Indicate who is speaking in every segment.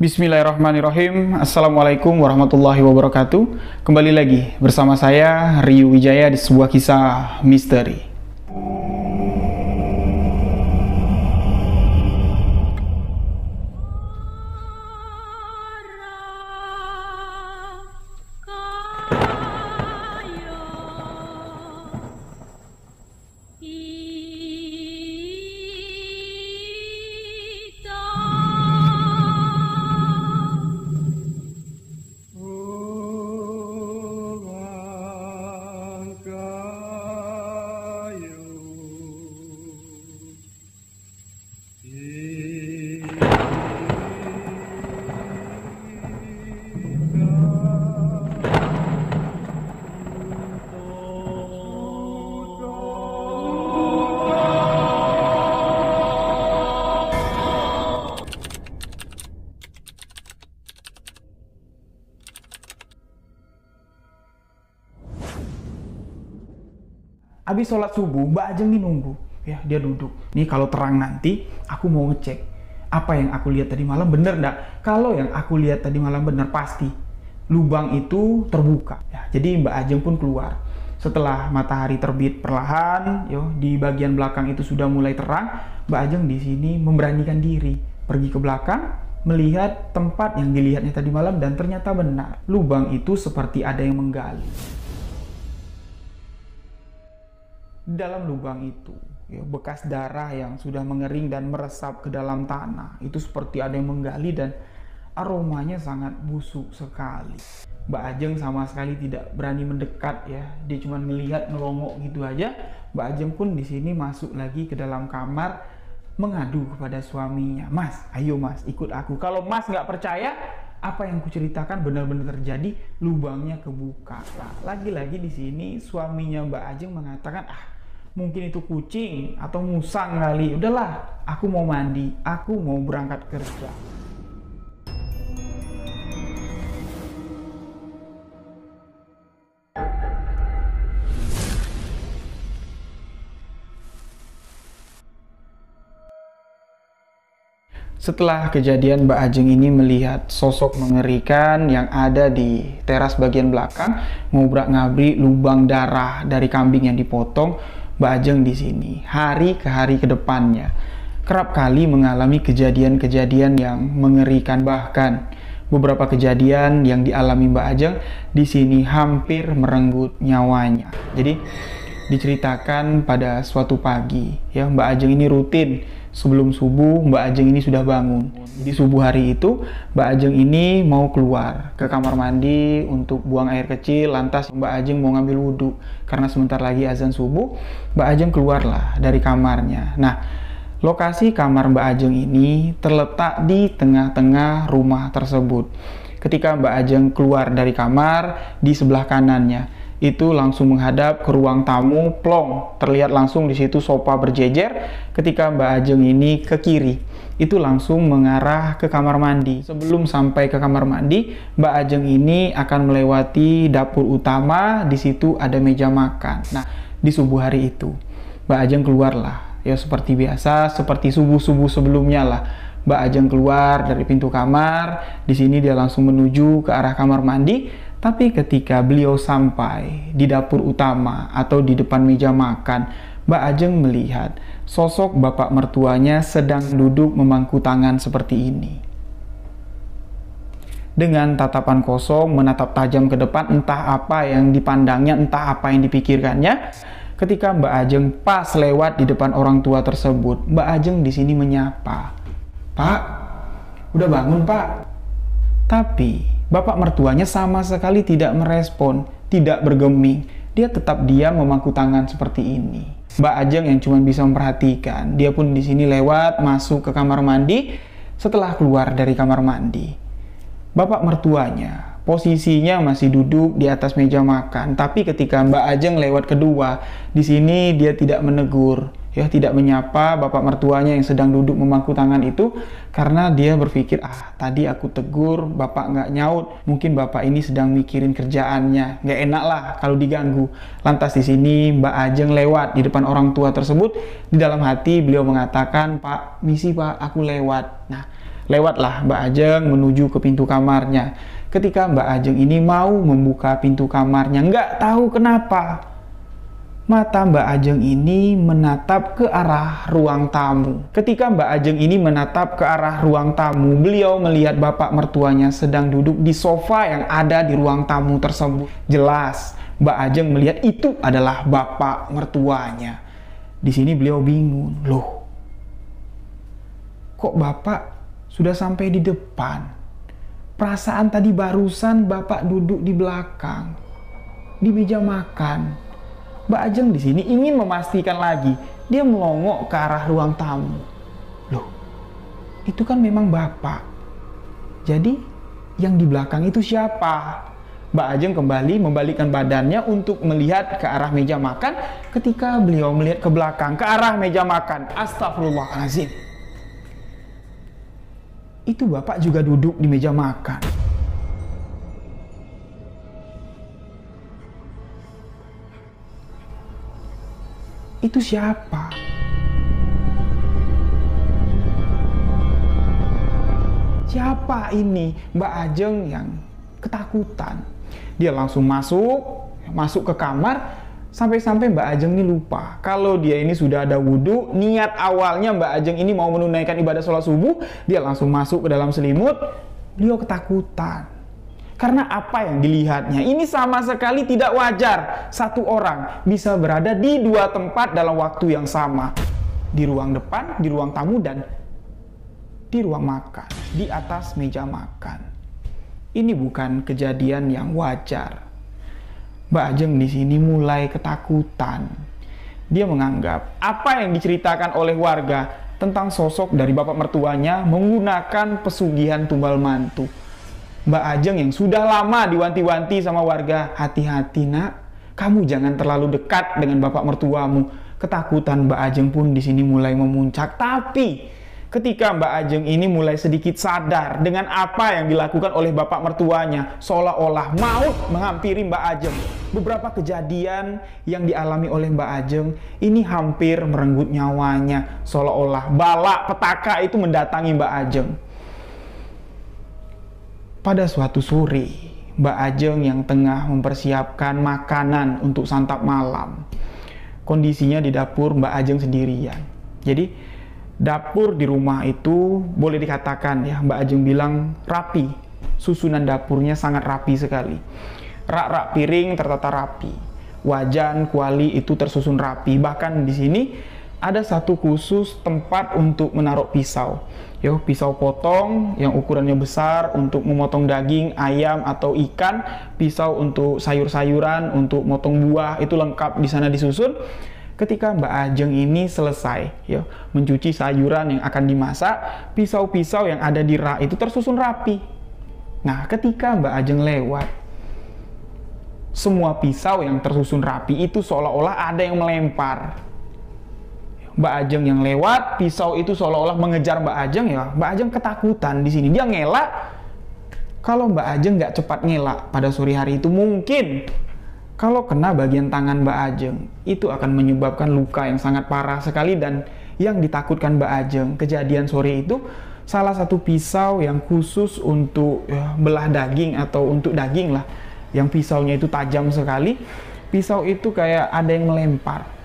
Speaker 1: Bismillahirrahmanirrahim. Assalamualaikum warahmatullahi wabarakatuh. Kembali lagi bersama saya Ryu Wijaya di sebuah kisah misteri. Habis sholat subuh, Mbak Ajeng nih nunggu. Ya, dia duduk. Nih kalau terang nanti, aku mau ngecek. Apa yang aku lihat tadi malam bener nggak? Kalau yang aku lihat tadi malam bener, pasti. Lubang itu terbuka. Ya, jadi Mbak Ajeng pun keluar. Setelah matahari terbit perlahan, di bagian belakang itu sudah mulai terang, Mbak Ajeng di sini memberanikan diri. Pergi ke belakang, melihat tempat yang dilihatnya tadi malam dan ternyata benar. Lubang itu seperti ada yang menggali. Dalam lubang itu, bekas darah yang sudah mengering dan meresap ke dalam tanah. Itu seperti ada yang menggali dan aromanya sangat busuk sekali. Mbak Ajeng sama sekali tidak berani mendekat ya. Dia cuma melihat ngelongok gitu aja. Mbak Ajeng pun di sini masuk lagi ke dalam kamar mengadu kepada suaminya. Mas, ayo mas, ikut aku. Kalau mas nggak percaya, apa yang kuceritakan benar-benar terjadi, lubangnya kebuka. Nah, lagi-lagi di sini suaminya Mbak Ajeng mengatakan, mungkin itu kucing atau musang kali. Udahlah, aku mau mandi, aku mau berangkat kerja. Setelah kejadian, Mbak Ajeng ini melihat sosok mengerikan yang ada di teras bagian belakang, ngobrak-ngabrik lubang darah dari kambing yang dipotong. Mbak Ajeng di sini hari ke hari ke depannya kerap kali mengalami kejadian-kejadian yang mengerikan, bahkan beberapa kejadian yang dialami Mbak Ajeng di sini hampir merenggut nyawanya. Jadi diceritakan pada suatu pagi ya, Mbak Ajeng ini rutin sebelum subuh Mbak Ajeng ini sudah bangun. Jadi subuh hari itu Mbak Ajeng ini mau keluar ke kamar mandi untuk buang air kecil. Lantas Mbak Ajeng mau ngambil wudhu karena sebentar lagi azan subuh. Mbak Ajeng keluarlah dari kamarnya. Nah, lokasi kamar Mbak Ajeng ini terletak di tengah-tengah rumah tersebut. Ketika Mbak Ajeng keluar dari kamar, di sebelah kanannya itu langsung menghadap ke ruang tamu, plong, terlihat langsung di situ sofa berjejer. Ketika Mbak Ajeng ini ke kiri, itu langsung mengarah ke kamar mandi. Sebelum sampai ke kamar mandi, Mbak Ajeng ini akan melewati dapur utama. Di situ ada meja makan. Nah, di subuh hari itu Mbak Ajeng keluarlah ya, seperti biasa, seperti subuh-subuh sebelumnya lah. Mbak Ajeng keluar dari pintu kamar. Di sini dia langsung menuju ke arah kamar mandi. Tapi ketika beliau sampai di dapur utama atau di depan meja makan, Mbak Ajeng melihat sosok bapak mertuanya sedang duduk memangku tangan seperti ini. Dengan tatapan kosong menatap tajam ke depan, entah apa yang dipandangnya, entah apa yang dipikirkannya. Ketika Mbak Ajeng pas lewat di depan orang tua tersebut, Mbak Ajeng di sini menyapa, "Pak, udah bangun, Pak?" Tapi bapak mertuanya sama sekali tidak merespon, tidak bergeming. Dia tetap diam memangku tangan seperti ini. Mbak Ajeng yang cuma bisa memperhatikan, dia pun di sini lewat masuk ke kamar mandi. Setelah keluar dari kamar mandi, bapak mertuanya posisinya masih duduk di atas meja makan. Tapi ketika Mbak Ajeng lewat kedua, di sini dia tidak menegur, ya, tidak menyapa bapak mertuanya yang sedang duduk memangku tangan itu, karena dia berpikir, tadi aku tegur bapak nggak nyaut, mungkin bapak ini sedang mikirin kerjaannya, nggak enak lah kalau diganggu. Lantas di sini Mbak Ajeng lewat di depan orang tua tersebut. Di dalam hati beliau mengatakan, "Pak, misi Pak, aku lewat." Nah, Lewatlah Mbak Ajeng menuju ke pintu kamarnya. Ketika Mbak Ajeng ini mau membuka pintu kamarnya, nggak tahu kenapa mata Mbak Ajeng ini menatap ke arah ruang tamu. Ketika Mbak Ajeng ini menatap ke arah ruang tamu, beliau melihat bapak mertuanya sedang duduk di sofa yang ada di ruang tamu tersebut. Jelas, Mbak Ajeng melihat itu adalah bapak mertuanya. Di sini beliau bingung, loh, kok bapak sudah sampai di depan? Perasaan tadi barusan bapak duduk di belakang, di meja makan. Mbak Ajeng di sini ingin memastikan lagi. Dia melongok ke arah ruang tamu. Loh, itu kan memang bapak. Jadi, yang di belakang itu siapa? Mbak Ajeng kembali membalikkan badannya untuk melihat ke arah meja makan. Ketika beliau melihat ke belakang, ke arah meja makan, astagfirullahaladzim, itu bapak juga duduk di meja makan. Itu siapa? Siapa ini? Mbak Ajeng yang ketakutan. Dia langsung masuk ke kamar, sampai-sampai Mbak Ajeng ini lupa kalau dia ini sudah ada wudhu. Niat awalnya Mbak Ajeng ini mau menunaikan ibadah sholat subuh, dia langsung masuk ke dalam selimut. Beliau ketakutan. Karena apa yang dilihatnya ini sama sekali tidak wajar. Satu orang bisa berada di dua tempat dalam waktu yang sama. Di ruang depan, di ruang tamu, dan di ruang makan. Di atas meja makan. Ini bukan kejadian yang wajar. Mbak Ajeng di sini mulai ketakutan. Dia menganggap apa yang diceritakan oleh warga tentang sosok dari bapak mertuanya menggunakan pesugihan tumbal mantu. Mbak Ajeng yang sudah lama diwanti-wanti sama warga, hati-hati nak, kamu jangan terlalu dekat dengan bapak mertuamu. Ketakutan Mbak Ajeng pun di sini mulai memuncak. Tapi ketika Mbak Ajeng ini mulai sedikit sadar dengan apa yang dilakukan oleh bapak mertuanya, seolah-olah maut menghampiri Mbak Ajeng. Beberapa kejadian yang dialami oleh Mbak Ajeng ini hampir merenggut nyawanya, seolah-olah bala petaka itu mendatangi Mbak Ajeng. Pada suatu sore, Mbak Ajeng yang tengah mempersiapkan makanan untuk santap malam. Kondisinya di dapur Mbak Ajeng sendirian. Jadi, dapur di rumah itu boleh dikatakan ya, Mbak Ajeng bilang rapi. Susunan dapurnya sangat rapi sekali. Rak-rak piring tertata rapi. Wajan, kuali itu tersusun rapi. Bahkan di sini ada satu khusus tempat untuk menaruh pisau. Yo, pisau potong yang ukurannya besar untuk memotong daging, ayam atau ikan, pisau untuk sayur-sayuran, untuk motong buah, itu lengkap di sana disusun. Ketika Mbak Ajeng ini selesai yo, mencuci sayuran yang akan dimasak, pisau-pisau yang ada di rak itu tersusun rapi. Nah, ketika Mbak Ajeng lewat, semua pisau yang tersusun rapi itu seolah-olah ada yang melempar. Mbak Ajeng yang lewat, pisau itu seolah-olah mengejar Mbak Ajeng ya. Mbak Ajeng ketakutan di sini. Dia ngelak. Kalau Mbak Ajeng nggak cepat ngelak pada sore hari itu, mungkin kalau kena bagian tangan Mbak Ajeng, itu akan menyebabkan luka yang sangat parah sekali. Dan yang ditakutkan Mbak Ajeng, kejadian sore itu, salah satu pisau yang khusus untuk belah daging atau untuk daging lah. Yang pisaunya itu tajam sekali. Pisau itu kayak ada yang melempar.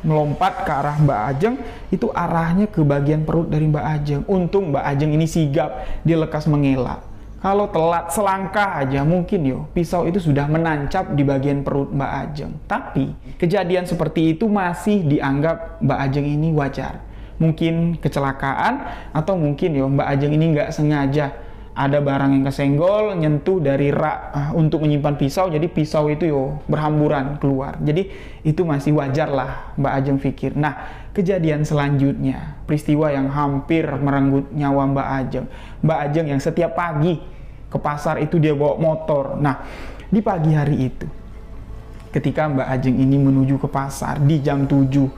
Speaker 1: Melompat ke arah Mbak Ajeng, itu arahnya ke bagian perut dari Mbak Ajeng. Untung Mbak Ajeng ini sigap, dia lekas mengelak. Kalau telat selangkah aja mungkin pisau itu sudah menancap di bagian perut Mbak Ajeng. Tapi kejadian seperti itu masih dianggap Mbak Ajeng ini wajar. Mungkin kecelakaan atau mungkin Mbak Ajeng ini nggak sengaja ada barang yang kesenggol, nyentuh dari rak untuk menyimpan pisau, jadi pisau itu berhamburan keluar. Jadi itu masih wajar lah Mbak Ajeng pikir. Nah, kejadian selanjutnya, peristiwa yang hampir merenggut nyawa Mbak Ajeng. Mbak Ajeng yang setiap pagi ke pasar itu dia bawa motor. Nah, di pagi hari itu, ketika Mbak Ajeng ini menuju ke pasar di jam 7,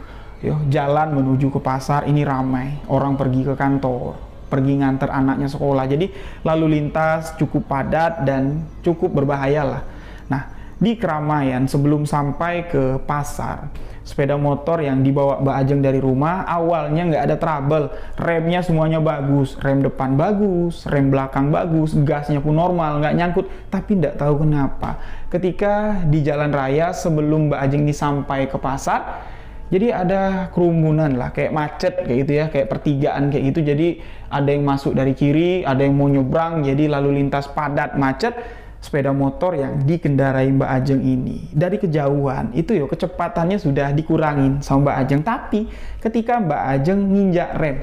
Speaker 1: jalan menuju ke pasar ini ramai, orang pergi ke kantor, pergi nganter anaknya sekolah. Jadi lalu lintas cukup padat dan cukup berbahaya lah. Nah, di keramaian sebelum sampai ke pasar, sepeda motor yang dibawa Mbak Ajeng dari rumah. Awalnya nggak ada trouble, remnya semuanya bagus, rem depan bagus, rem belakang bagus, gasnya pun normal, nggak nyangkut. Tapi nggak tahu kenapa ketika di jalan raya sebelum Mbak Ajeng ini sampai ke pasar, jadi ada kerumunan lah, kayak macet kayak gitu ya, kayak pertigaan kayak gitu. Jadi ada yang masuk dari kiri, ada yang mau nyebrang, jadi lalu lintas padat macet. Sepeda motor yang dikendarai Mbak Ajeng ini dari kejauhan itu yo kecepatannya sudah dikurangin sama Mbak Ajeng, tapi ketika Mbak Ajeng nginjak rem,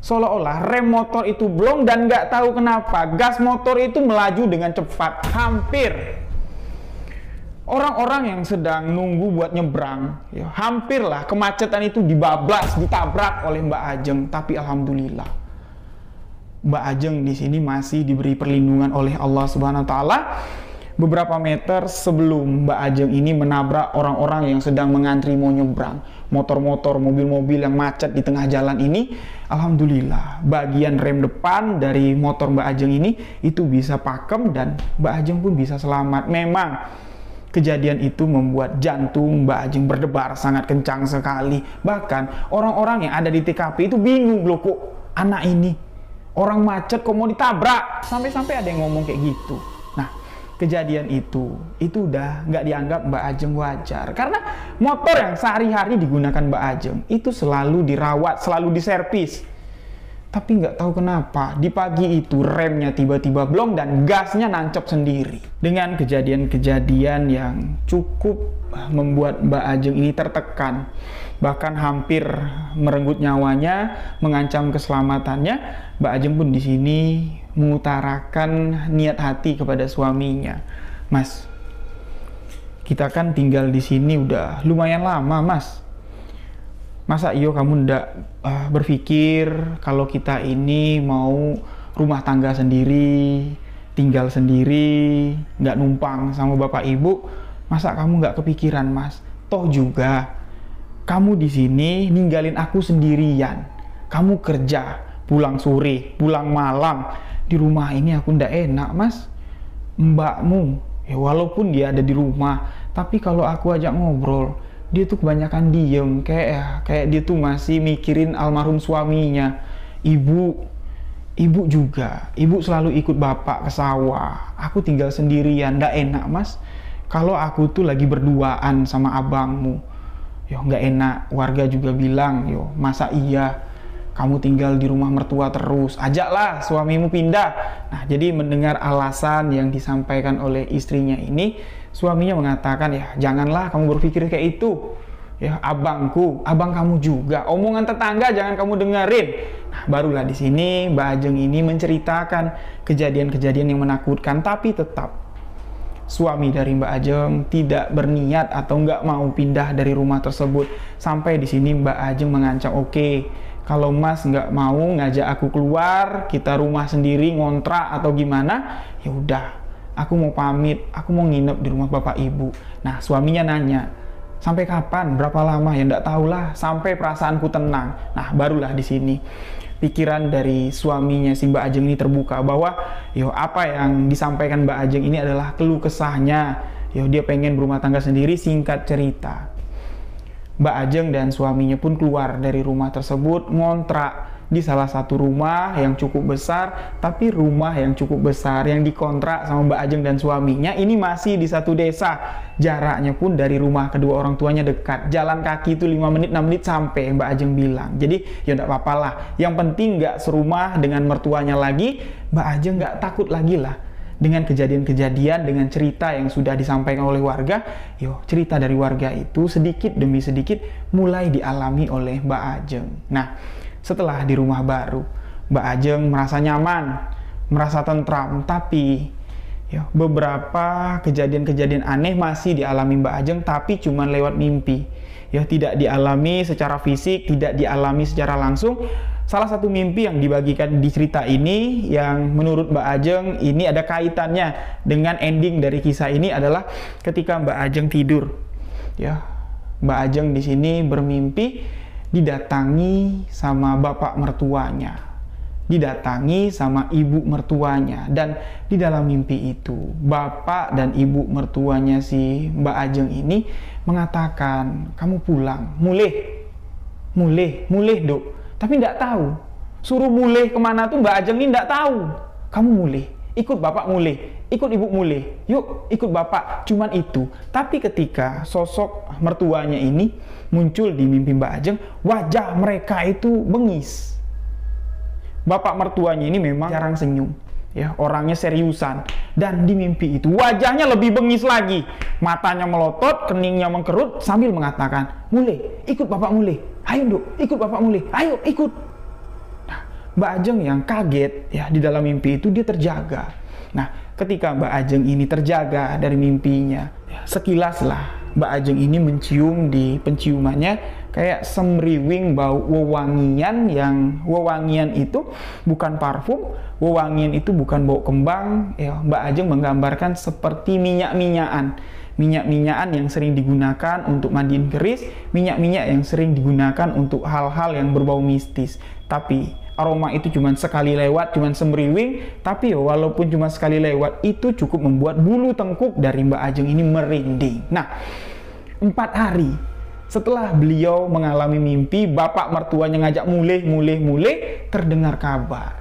Speaker 1: seolah-olah rem motor itu blong dan nggak tahu kenapa gas motor itu melaju dengan cepat. Hampir orang-orang yang sedang nunggu buat nyebrang, ya, hampirlah kemacetan itu dibablas, ditabrak oleh Mbak Ajeng. Tapi alhamdulillah Mbak Ajeng di sini masih diberi perlindungan oleh Allah Subhanahu wa taala. Beberapa meter sebelum Mbak Ajeng ini menabrak orang-orang yang sedang mengantri mau nyebrang, motor-motor, mobil-mobil yang macet di tengah jalan ini, alhamdulillah bagian rem depan dari motor Mbak Ajeng ini itu bisa pakem dan Mbak Ajeng pun bisa selamat. Memang kejadian itu membuat jantung Mbak Ajeng berdebar sangat kencang sekali. Bahkan orang-orang yang ada di TKP itu bingung, loh kok anak ini orang macet kok mau ditabrak, sampai-sampai ada yang ngomong kayak gitu. Nah, kejadian itu udah nggak dianggap Mbak Ajeng wajar, karena motor yang sehari-hari digunakan Mbak Ajeng itu selalu dirawat, selalu diservis. Tapi nggak tahu kenapa di pagi itu remnya tiba-tiba blong dan gasnya nancep sendiri. Dengan kejadian-kejadian yang cukup membuat Mbak Ajeng ini tertekan, bahkan hampir merenggut nyawanya, mengancam keselamatannya, Mbak Ajeng pun di sini mengutarakan niat hati kepada suaminya. Mas, kita kan tinggal di sini udah lumayan lama, Mas. Masa iyo kamu ndak berpikir kalau kita ini mau rumah tangga sendiri, tinggal sendiri, nggak numpang sama bapak ibu? Masa kamu nggak kepikiran, Mas? Toh juga kamu di sini ninggalin aku sendirian. Kamu kerja, pulang sore, pulang malam. Di rumah ini aku ndak enak, Mas. Mbakmu, ya walaupun dia ada di rumah, tapi kalau aku ajak ngobrol, dia tuh kebanyakan diem, kayak dia tuh masih mikirin almarhum suaminya. Ibu juga, ibu selalu ikut bapak ke sawah. Aku tinggal sendirian, ndak enak, Mas. Kalau aku tuh lagi berduaan sama abangmu, yo nggak enak. Warga juga bilang, yo masa iya kamu tinggal di rumah mertua terus, ajaklah suamimu pindah. Nah, jadi mendengar alasan yang disampaikan oleh istrinya ini, suaminya mengatakan, ya janganlah kamu berpikir kayak itu. Ya abangku, abang kamu juga, omongan tetangga jangan kamu dengerin. Nah, barulah di sini Mbak Ajeng ini menceritakan kejadian-kejadian yang menakutkan, tapi tetap suami dari Mbak Ajeng tidak berniat atau nggak mau pindah dari rumah tersebut. Sampai di sini Mbak Ajeng mengancam, oke, kalau Mas nggak mau ngajak aku keluar, kita rumah sendiri, ngontrak atau gimana, ya udah, aku mau pamit, aku mau nginep di rumah bapak ibu. Nah, suaminya nanya, sampai kapan? Berapa lama? Ya nggak tahulah, sampai perasaanku tenang. Nah, barulah di sini pikiran dari suaminya si Mbak Ajeng ini terbuka bahwa, yo apa yang disampaikan Mbak Ajeng ini adalah keluh kesahnya. Yo dia pengen berumah tangga sendiri. Singkat cerita, Mbak Ajeng dan suaminya pun keluar dari rumah tersebut, ngontrak di salah satu rumah yang cukup besar. Tapi rumah yang cukup besar yang dikontrak sama Mbak Ajeng dan suaminya ini masih di satu desa. Jaraknya pun dari rumah kedua orang tuanya dekat, jalan kaki itu 5 menit 6 menit sampai, Mbak Ajeng bilang. Jadi ya enggak apa-apa lah, yang penting nggak serumah dengan mertuanya lagi. Mbak Ajeng nggak takut lagi lah dengan kejadian-kejadian, dengan cerita yang sudah disampaikan oleh warga. Yo, cerita dari warga itu sedikit demi sedikit mulai dialami oleh Mbak Ajeng. Nah, setelah di rumah baru, Mbak Ajeng merasa nyaman, merasa tentram, tapi yo, beberapa kejadian-kejadian aneh masih dialami Mbak Ajeng, tapi cuma lewat mimpi. Ya, tidak dialami secara fisik, tidak dialami secara langsung. Salah satu mimpi yang dibagikan di cerita ini yang menurut Mbak Ajeng ini ada kaitannya dengan ending dari kisah ini adalah ketika Mbak Ajeng tidur. Ya, Mbak Ajeng di sini bermimpi didatangi sama bapak mertuanya. didatangi sama ibu mertuanya, dan di dalam mimpi itu bapak dan ibu mertuanya si Mbak Ajeng ini mengatakan, kamu pulang, mulih dok, tapi tidak tahu suruh mulih kemana tuh Mbak Ajeng ini tidak tahu. Kamu mulih, ikut bapak mulih, ikut ibu mulih, yuk ikut bapak, cuman itu. Tapi ketika sosok mertuanya ini muncul di mimpi Mbak Ajeng, wajah mereka itu bengis. Bapak mertuanya ini memang jarang senyum, ya, orangnya seriusan, dan di mimpi itu wajahnya lebih bengis lagi, matanya melotot, keningnya mengkerut sambil mengatakan, mulih, ikut bapak mulih, ayo dok, ikut bapak mulih, ayo ikut. Nah, Mbak Ajeng yang kaget ya di dalam mimpi itu dia terjaga. Nah, ketika Mbak Ajeng ini terjaga dari mimpinya, ya, sekilas lah Mbak Ajeng ini mencium di penciumannya kayak semriwing bau wewangian, yang wewangian itu bukan parfum, wewangian itu bukan bau kembang, ya, Mbak Ajeng menggambarkan seperti minyak-minyakan yang sering digunakan untuk mandiin keris, minyak-minyak yang sering digunakan untuk hal-hal yang berbau mistis. Tapi aroma itu cuma sekali lewat, cuma semriwing, tapi ya, walaupun cuma sekali lewat itu cukup membuat bulu tengkuk dari Mbak Ajeng ini merinding. Nah, 4 hari setelah beliau mengalami mimpi bapak mertuanya ngajak mulih, terdengar kabar.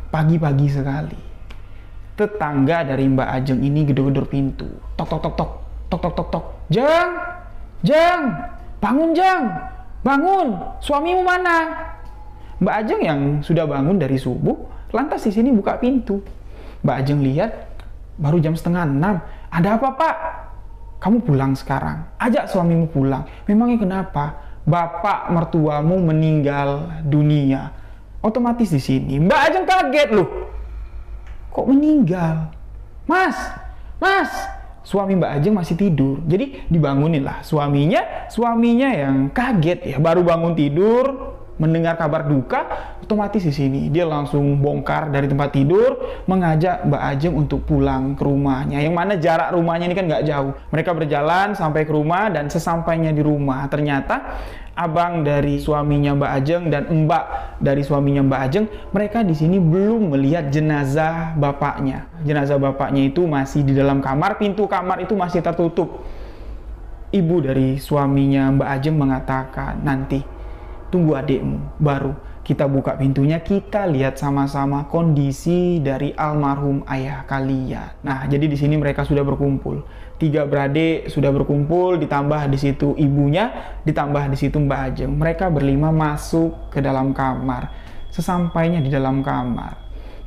Speaker 1: Pagi-pagi sekali, tetangga dari Mbak Ajeng ini gedor-gedor pintu. Tok. Jeng, bangun Jeng, bangun, suamimu mana? Mbak Ajeng yang sudah bangun dari subuh, lantas di sini buka pintu. Mbak Ajeng lihat, baru jam 5:30. Ada apa pak? Kamu pulang sekarang, ajak suamimu pulang. Memangnya kenapa? Bapak mertuamu meninggal dunia. Otomatis di sini Mbak Ajeng kaget loh. Kok meninggal? Mas, suami Mbak Ajeng masih tidur. Jadi dibangunin lah suaminya yang kaget ya, baru bangun tidur, mendengar kabar duka, otomatis di sini dia langsung bongkar dari tempat tidur, mengajak Mbak Ajeng untuk pulang ke rumahnya. Yang mana jarak rumahnya ini kan nggak jauh. Mereka berjalan sampai ke rumah, dan sesampainya di rumah ternyata abang dari suaminya Mbak Ajeng dan mbak dari suaminya Mbak Ajeng, mereka di sini belum melihat jenazah bapaknya. Jenazah bapaknya itu masih di dalam kamar, pintu kamar itu masih tertutup. Ibu dari suaminya Mbak Ajeng mengatakan, nanti tunggu adikmu, baru kita buka pintunya, kita lihat sama-sama kondisi dari almarhum ayah kalian. Nah, jadi di sini mereka sudah berkumpul. 3 beradik sudah berkumpul, ditambah di situ ibunya, ditambah di situ Mbak Ajeng. Mereka berlima masuk ke dalam kamar. Sesampainya di dalam kamar,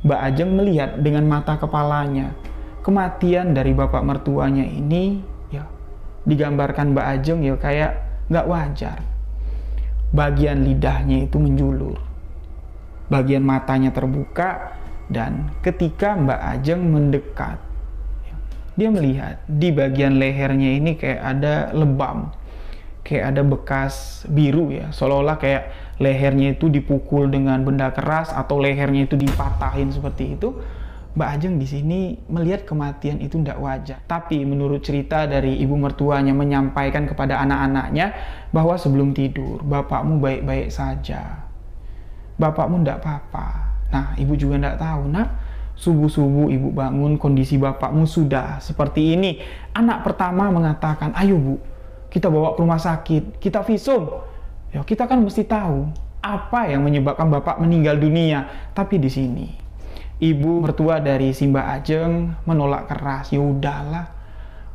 Speaker 1: Mbak Ajeng melihat dengan mata kepalanya kematian dari bapak mertuanya ini, ya, digambarkan Mbak Ajeng ya kayak nggak wajar. Bagian lidahnya itu menjulur, bagian matanya terbuka, dan ketika Mbak Ajeng mendekat, dia melihat di bagian lehernya ini kayak ada lebam, kayak ada bekas biru ya, seolah-olah kayak lehernya itu dipukul dengan benda keras atau lehernya itu dipatahin seperti itu. Mbak Ajeng di sini melihat kematian itu tidak wajar. Tapi menurut cerita dari ibu mertuanya menyampaikan kepada anak-anaknya bahwa sebelum tidur bapakmu baik-baik saja, bapakmu tidak apa-apa. Nah, ibu juga tidak tahu. Nah, subuh-subuh ibu bangun, kondisi bapakmu sudah seperti ini. Anak pertama mengatakan, ayo bu, kita bawa ke rumah sakit, kita visum. Ya, kita kan mesti tahu apa yang menyebabkan bapak meninggal dunia. Tapi di sini ibu mertua dari si Mbak Ajeng menolak keras. Ya udahlah,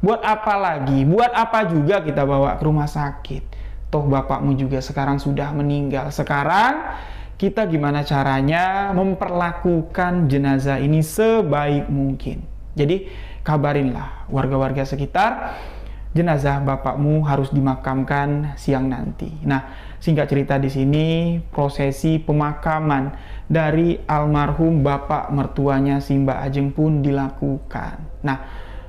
Speaker 1: buat apa lagi, buat apa juga kita bawa ke rumah sakit, toh bapakmu juga sekarang sudah meninggal. Sekarang kita gimana caranya memperlakukan jenazah ini sebaik mungkin. Jadi kabarinlah warga-warga sekitar, jenazah bapakmu harus dimakamkan siang nanti. Nah, singkat cerita di sini prosesi pemakaman dari almarhum bapak mertuanya si Mbak Ajeng pun dilakukan. Nah,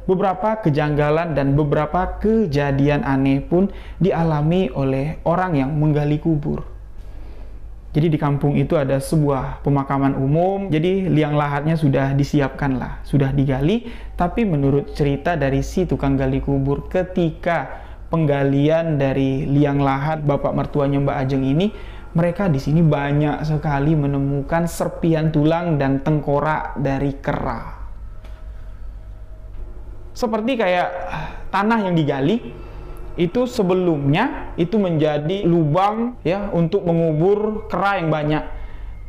Speaker 1: beberapa kejanggalan dan beberapa kejadian aneh pun dialami oleh orang yang menggali kubur. Jadi di kampung itu ada sebuah pemakaman umum, jadi liang lahatnya sudah disiapkan lah, sudah digali. Tapi menurut cerita dari si tukang gali kubur, ketika penggalian dari liang lahat bapak mertuanya Mbak Ajeng ini, mereka di sini banyak sekali menemukan serpihan tulang dan tengkorak dari kera. Seperti kayak tanah yang digali, itu sebelumnya itu menjadi lubang ya untuk mengubur kera yang banyak.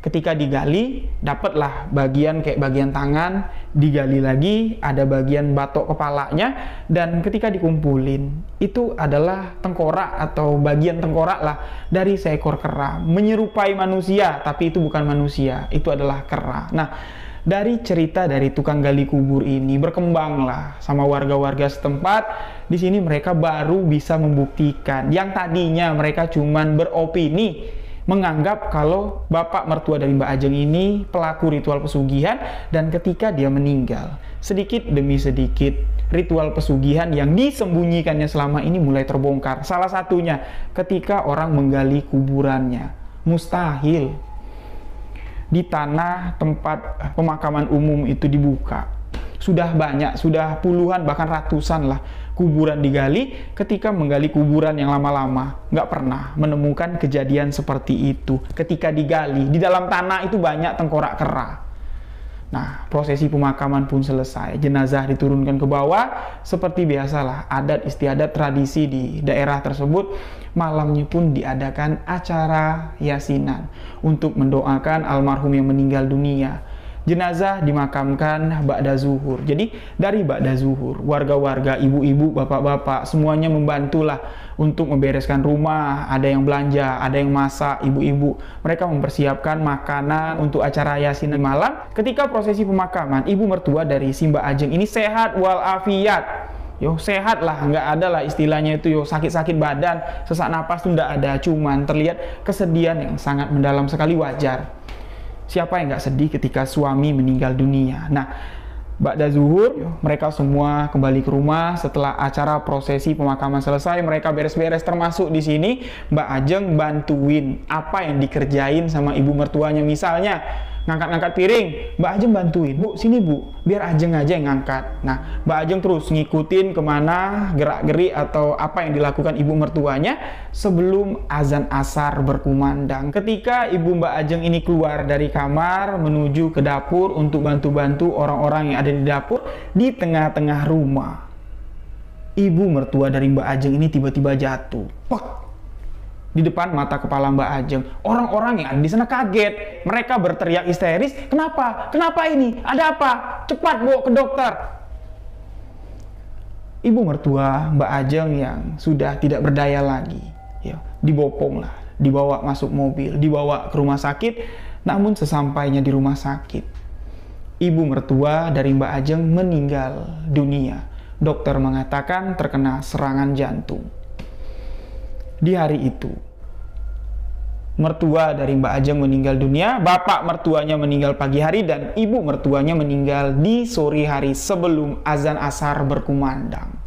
Speaker 1: Ketika digali, dapatlah bagian kayak bagian tangan, digali lagi, ada bagian batok kepalanya, dan ketika dikumpulin, itu adalah tengkorak atau bagian tengkorak lah dari seekor kera. Menyerupai manusia, tapi itu bukan manusia, itu adalah kera. Nah, dari cerita dari tukang gali kubur ini berkembanglah sama warga-warga setempat. Di sini mereka baru bisa membuktikan yang tadinya mereka cuman beropini, menganggap kalau bapak mertua dari Mbak Ajeng ini pelaku ritual pesugihan, dan ketika dia meninggal, sedikit demi sedikit ritual pesugihan yang disembunyikannya selama ini mulai terbongkar. Salah satunya ketika orang menggali kuburannya. Mustahil di tanah tempat pemakaman umum itu dibuka. Sudah banyak, sudah puluhan bahkan ratusan lah kuburan digali. Ketika menggali kuburan yang lama-lama, nggak pernah menemukan kejadian seperti itu. Ketika digali, di dalam tanah itu banyak tengkorak kera. Nah, prosesi pemakaman pun selesai. Jenazah diturunkan ke bawah. Seperti biasalah, adat istiadat tradisi di daerah tersebut. Malamnya pun diadakan acara yasinan untuk mendoakan almarhum yang meninggal dunia. Jenazah dimakamkan ba'da zuhur. Jadi dari ba'da zuhur, warga-warga, ibu-ibu, bapak-bapak, semuanya membantulah untuk membereskan rumah. Ada yang belanja, ada yang masak, ibu-ibu. Mereka mempersiapkan makanan untuk acara yasin malam. Ketika prosesi pemakaman, ibu mertua dari si Mbak Ajeng ini sehat walafiat. Yo, sehat lah, nggak ada lah istilahnya itu yo sakit-sakit badan, sesak napas tuh nggak ada. Cuman terlihat kesedihan yang sangat mendalam sekali, wajar. Siapa yang nggak sedih ketika suami meninggal dunia? Nah, ba'da zuhur, mereka semua kembali ke rumah. Setelah acara prosesi pemakaman selesai, mereka beres-beres, termasuk di sini Mbak Ajeng bantuin apa yang dikerjain sama ibu mertuanya. Misalnya ngangkat-ngangkat piring, Mbak Ajeng bantuin. Bu, sini bu, biar Ajeng aja yang ngangkat. Nah, Mbak Ajeng terus ngikutin kemana gerak-gerik atau apa yang dilakukan ibu mertuanya sebelum azan asar berkumandang. Ketika ibu Mbak Ajeng ini keluar dari kamar menuju ke dapur untuk bantu-bantu orang-orang yang ada di dapur, di tengah-tengah rumah, ibu mertua dari Mbak Ajeng ini tiba-tiba jatuh. Wah, di depan mata kepala Mbak Ajeng. Orang-orang yang ada di sana kaget. Mereka berteriak histeris, "Kenapa? Kenapa ini? Ada apa? Cepat bawa ke dokter!" Ibu mertua Mbak Ajeng yang sudah tidak berdaya lagi, ya, dibopong lah, dibawa masuk mobil, dibawa ke rumah sakit. Namun sesampainya di rumah sakit, ibu mertua dari Mbak Ajeng meninggal dunia. Dokter mengatakan terkena serangan jantung. Di hari itu, mertua dari Mbak Ajeng meninggal dunia, bapak mertuanya meninggal pagi hari, dan ibu mertuanya meninggal di sore hari sebelum azan asar berkumandang.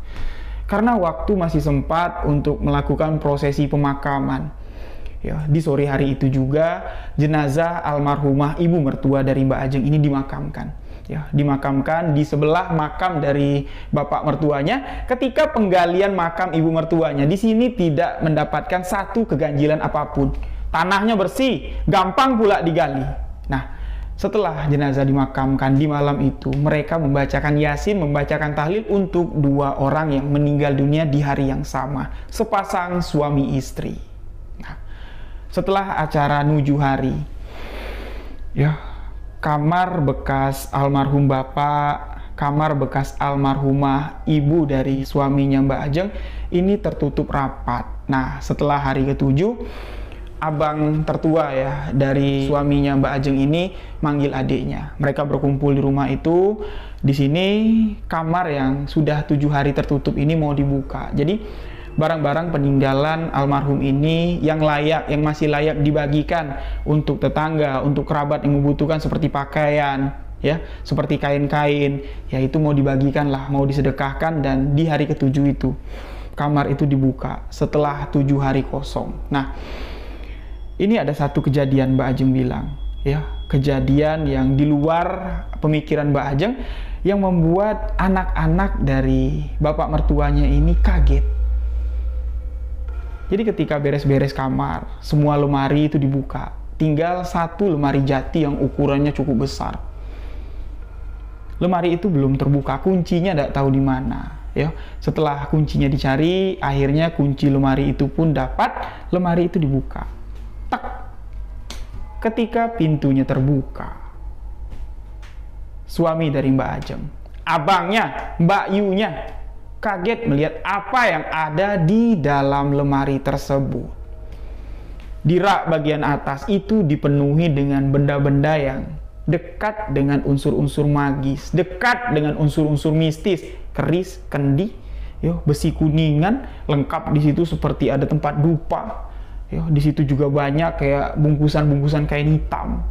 Speaker 1: Karena waktu masih sempat untuk melakukan prosesi pemakaman, ya, di sore hari itu juga jenazah almarhumah ibu mertua dari Mbak Ajeng ini dimakamkan. Ya, dimakamkan di sebelah makam dari bapak mertuanya. Ketika penggalian makam ibu mertuanya, di sini tidak mendapatkan satu keganjilan apapun. Tanahnya bersih, gampang pula digali. Nah, setelah jenazah dimakamkan di malam itu, mereka membacakan yasin, membacakan tahlil untuk dua orang yang meninggal dunia di hari yang sama, sepasang suami istri. Nah, setelah acara nuju hari, ya, kamar bekas almarhum bapak, kamar bekas almarhumah ibu dari suaminya Mbak Ajeng ini tertutup rapat. Nah, setelah hari ketujuh, abang tertua ya dari suaminya Mbak Ajeng ini manggil adiknya. Mereka berkumpul di rumah itu. Di sini kamar yang sudah 7 hari tertutup ini mau dibuka. Jadi barang-barang peninggalan almarhum ini yang layak, yang masih layak dibagikan untuk tetangga, untuk kerabat yang membutuhkan, seperti pakaian, ya, seperti kain-kain, ya, itu mau dibagikan lah, mau disedekahkan. Dan di hari ketujuh itu kamar itu dibuka setelah 7 hari kosong. Nah, ini ada satu kejadian Mbak Ajeng bilang, ya, kejadian yang di luar pemikiran Mbak Ajeng yang membuat anak-anak dari bapak mertuanya ini kaget. Jadi ketika beres-beres kamar, semua lemari itu dibuka. Tinggal satu lemari jati yang ukurannya cukup besar. Lemari itu belum terbuka, kuncinya tidak tahu di mana. Ya, setelah kuncinya dicari, akhirnya kunci lemari itu pun dapat. Lemari itu dibuka. Tak. Ketika pintunya terbuka, suami dari Mbak Ajeng, abangnya, Mbak Yunya, kaget melihat apa yang ada di dalam lemari tersebut. Di rak bagian atas itu dipenuhi dengan benda-benda yang dekat dengan unsur-unsur magis, dekat dengan unsur-unsur mistis, keris, kendi, besi kuningan, lengkap di situ seperti ada tempat dupa. Di situ juga banyak kayak bungkusan-bungkusan kain hitam.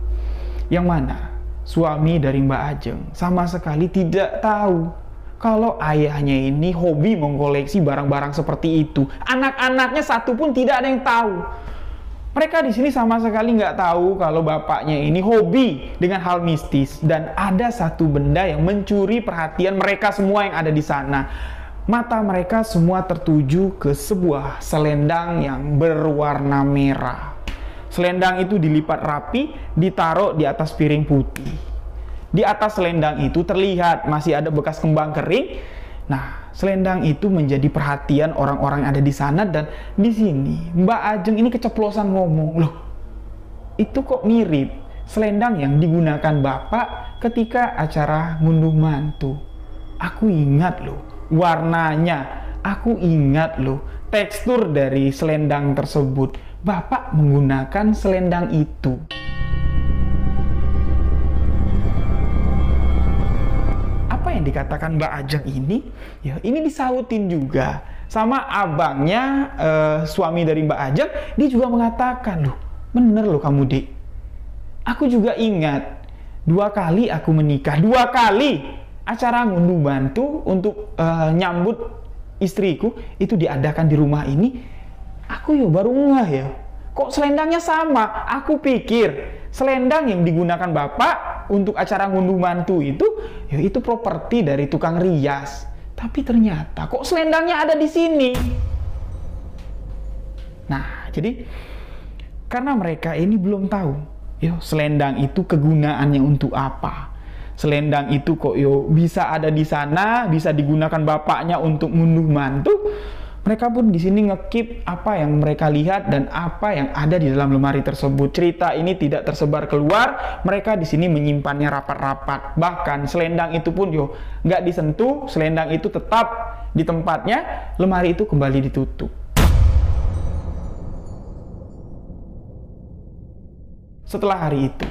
Speaker 1: Yang mana suami dari Mbak Ajeng sama sekali tidak tahu kalau ayahnya ini hobi mengkoleksi barang-barang seperti itu. Anak-anaknya satu pun tidak ada yang tahu. Mereka di sini sama sekali nggak tahu kalau bapaknya ini hobi dengan hal mistis, dan ada satu benda yang mencuri perhatian mereka semua yang ada di sana. Mata mereka semua tertuju ke sebuah selendang yang berwarna merah. Selendang itu dilipat rapi, ditaruh di atas piring putih. Di atas selendang itu terlihat masih ada bekas kembang kering. Nah, selendang itu menjadi perhatian orang-orang yang ada di sana, dan di sini Mbak Ajeng ini keceplosan ngomong, "Loh, itu kok mirip selendang yang digunakan Bapak ketika acara ngunduh mantu. Aku ingat loh warnanya, aku ingat loh tekstur dari selendang tersebut. Bapak menggunakan selendang itu." Yang dikatakan Mbak Ajeng ini, ini disautin juga sama abangnya, suami dari Mbak Ajeng. Dia juga mengatakan, "Loh, bener loh kamu, Dek. Aku juga ingat 2 kali aku menikah, 2 kali acara ngunduh mantu untuk nyambut istriku itu diadakan di rumah ini. Aku baru ngeh kok selendangnya sama. Aku pikir selendang yang digunakan Bapak untuk acara ngunduh mantu itu properti dari tukang rias. Tapi ternyata kok selendangnya ada di sini." Nah, jadi karena mereka ini belum tahu selendang itu kegunaannya untuk apa. Selendang itu kok bisa ada di sana, bisa digunakan bapaknya untuk ngunduh mantu. Mereka pun di sini ngekip apa yang mereka lihat dan apa yang ada di dalam lemari tersebut. Cerita ini tidak tersebar keluar. Mereka di sini menyimpannya rapat-rapat. Bahkan selendang itu pun nggak disentuh. Selendang itu tetap di tempatnya. Lemari itu kembali ditutup. Setelah hari itu,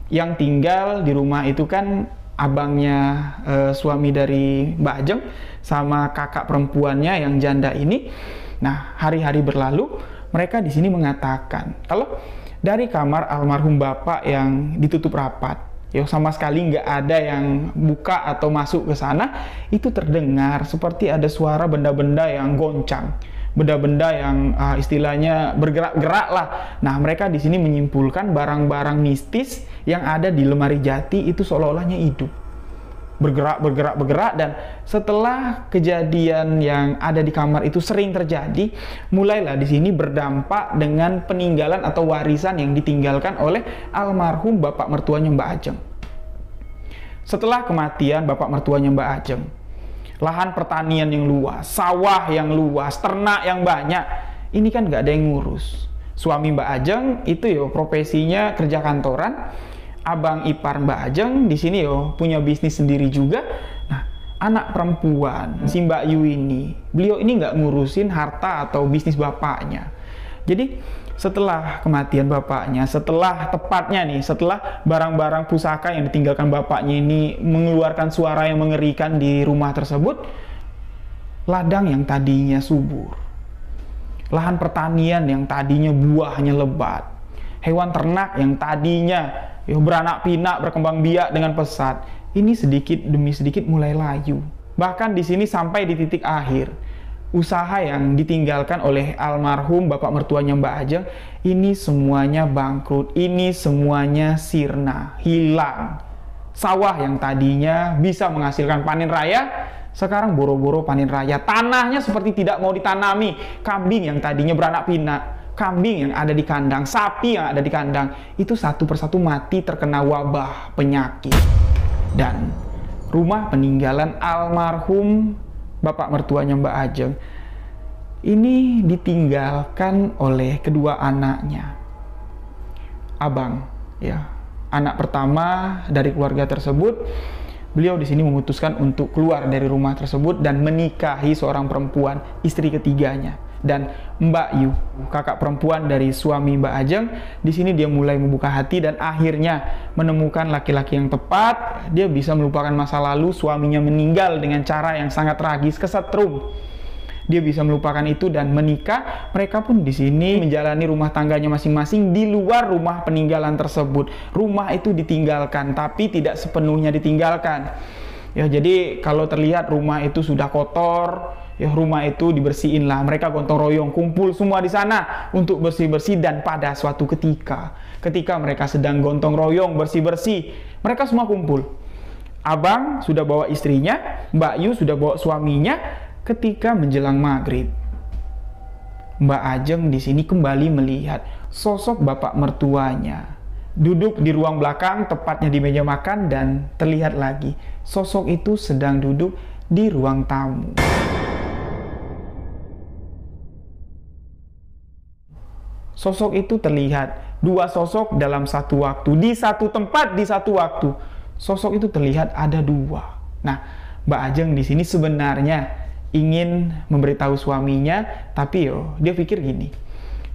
Speaker 1: yang tinggal di rumah itu kan abangnya suami dari Mbak Ajeng sama kakak perempuannya yang janda ini. Nah, hari-hari berlalu, mereka di sini mengatakan kalau dari kamar almarhum bapak yang ditutup rapat, sama sekali nggak ada yang buka atau masuk ke sana, itu terdengar seperti ada suara benda-benda yang goncang, benda-benda yang istilahnya bergerak-gerak lah. Nah, mereka di sini menyimpulkan barang-barang mistis yang ada di lemari jati itu seolah-olahnya hidup, bergerak, dan setelah kejadian yang ada di kamar itu sering terjadi, mulailah di sini berdampak dengan peninggalan atau warisan yang ditinggalkan oleh almarhum bapak mertuanya Mbak Ajeng. Setelah kematian bapak mertuanya Mbak Ajeng, lahan pertanian yang luas, sawah yang luas, ternak yang banyak, ini kan nggak ada yang ngurus. Suami Mbak Ajeng itu profesinya kerja kantoran. Abang ipar Mbak Ajeng di sini punya bisnis sendiri juga. Nah, anak perempuan si Mbak Yu ini, beliau ini nggak ngurusin harta atau bisnis bapaknya. Jadi setelah kematian bapaknya, setelah barang-barang pusaka yang ditinggalkan bapaknya ini mengeluarkan suara yang mengerikan di rumah tersebut, ladang yang tadinya subur, lahan pertanian yang tadinya buahnya lebat, hewan ternak yang tadinya beranak pinak, berkembang biak dengan pesat, ini sedikit demi sedikit mulai layu. Bahkan di sini sampai di titik akhir, usaha yang ditinggalkan oleh almarhum bapak mertuanya Mbak Ajeng ini semuanya bangkrut, ini semuanya sirna, hilang. Sawah yang tadinya bisa menghasilkan panen raya sekarang boro-boro panen raya, tanahnya seperti tidak mau ditanami. Kambing yang tadinya beranak pinak, kambing yang ada di kandang, sapi yang ada di kandang, itu satu persatu mati terkena wabah penyakit. Dan rumah peninggalan almarhum bapak mertuanya Mbak Ajeng ini ditinggalkan oleh kedua anaknya. Abang, ya, anak pertama dari keluarga tersebut, beliau di sini memutuskan untuk keluar dari rumah tersebut dan menikahi seorang perempuan, istri ketiganya. Dan Mbak Yu, kakak perempuan dari suami Mbak Ajeng, di sini dia mulai membuka hati dan akhirnya menemukan laki-laki yang tepat. Dia bisa melupakan masa lalu suaminya meninggal dengan cara yang sangat tragis, kesetrum. Dia bisa melupakan itu dan menikah. Mereka pun di sini menjalani rumah tangganya masing-masing di luar rumah peninggalan tersebut. Rumah itu ditinggalkan, tapi tidak sepenuhnya ditinggalkan. Ya, jadi kalau terlihat rumah itu sudah kotor, ya rumah itu dibersihin lah. Mereka gotong royong, kumpul semua di sana untuk bersih-bersih. Dan pada suatu ketika mereka sedang gotong royong bersih-bersih, mereka semua kumpul. Abang sudah bawa istrinya, Mbak Yu sudah bawa suaminya. Ketika menjelang maghrib, Mbak Ajeng di sini kembali melihat sosok bapak mertuanya duduk di ruang belakang, tepatnya di meja makan, dan terlihat lagi sosok itu sedang duduk di ruang tamu. Sosok itu terlihat, dua sosok dalam satu waktu, di satu tempat, di satu waktu. Sosok itu terlihat ada dua. Nah, Mbak Ajeng di sini sebenarnya ingin memberitahu suaminya, tapi dia pikir gini,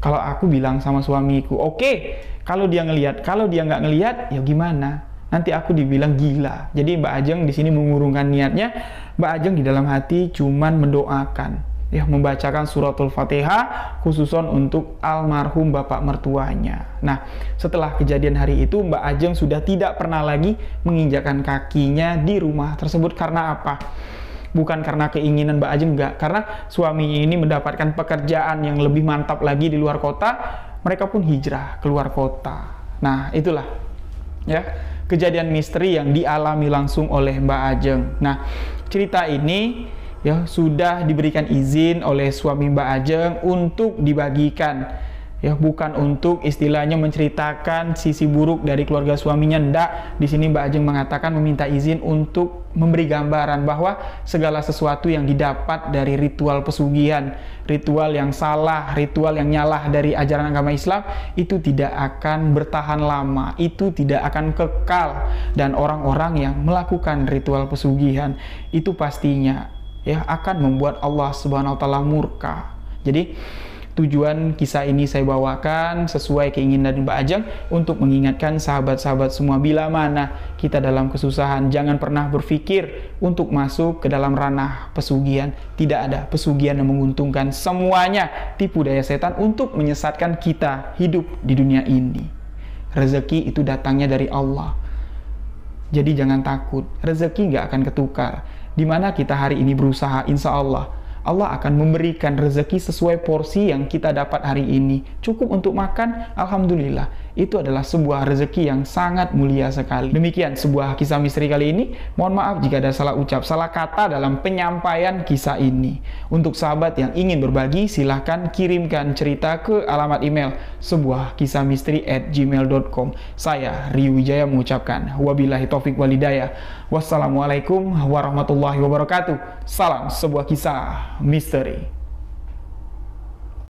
Speaker 1: kalau aku bilang sama suamiku, oke, kalau dia ngelihat, kalau dia nggak ngelihat, ya gimana? Nanti aku dibilang gila. Jadi Mbak Ajeng di sini mengurungkan niatnya. Mbak Ajeng di dalam hati cuman mendoakan, ya, membacakan suratul Fatihah khususon untuk almarhum bapak mertuanya. Nah, setelah kejadian hari itu, Mbak Ajeng sudah tidak pernah lagi menginjakkan kakinya di rumah tersebut. Karena apa? Bukan karena keinginan Mbak Ajeng, enggak. Karena suaminya ini mendapatkan pekerjaan yang lebih mantap lagi di luar kota. Mereka pun hijrah keluar kota. Nah, itulah ya kejadian misteri yang dialami langsung oleh Mbak Ajeng. Nah, cerita ini ya sudah diberikan izin oleh suami Mbak Ajeng untuk dibagikan. Ya, bukan untuk istilahnya menceritakan sisi buruk dari keluarga suaminya, ndak. Di sini Mbak Ajeng mengatakan meminta izin untuk memberi gambaran bahwa segala sesuatu yang didapat dari ritual pesugihan, ritual yang salah, ritual yang nyalah dari ajaran agama Islam, itu tidak akan bertahan lama, itu tidak akan kekal. Dan orang-orang yang melakukan ritual pesugihan itu pastinya ya akan membuat Allah Subhanahu wa taala murka. Jadi tujuan kisah ini saya bawakan sesuai keinginan Mbak Ajeng untuk mengingatkan sahabat-sahabat semua, bila mana kita dalam kesusahan, jangan pernah berpikir untuk masuk ke dalam ranah pesugihan. Tidak ada pesugihan yang menguntungkan, semuanya tipu daya setan untuk menyesatkan kita hidup di dunia ini. Rezeki itu datangnya dari Allah. Jadi jangan takut, rezeki nggak akan ketukar. Dimana kita hari ini berusaha, insya Allah akan memberikan rezeki sesuai porsi yang kita dapat hari ini. Cukup untuk makan, alhamdulillah. Itu adalah sebuah rezeki yang sangat mulia sekali. Demikian sebuah kisah misteri kali ini. Mohon maaf jika ada salah ucap, salah kata dalam penyampaian kisah ini. Untuk sahabat yang ingin berbagi, silahkan kirimkan cerita ke alamat email sebuahkisahmisteri@gmail.com. Saya Rio Wijaya mengucapkan wabillahi taufik walhidayah. Wassalamualaikum warahmatullahi wabarakatuh. Salam sebuah kisah misteri.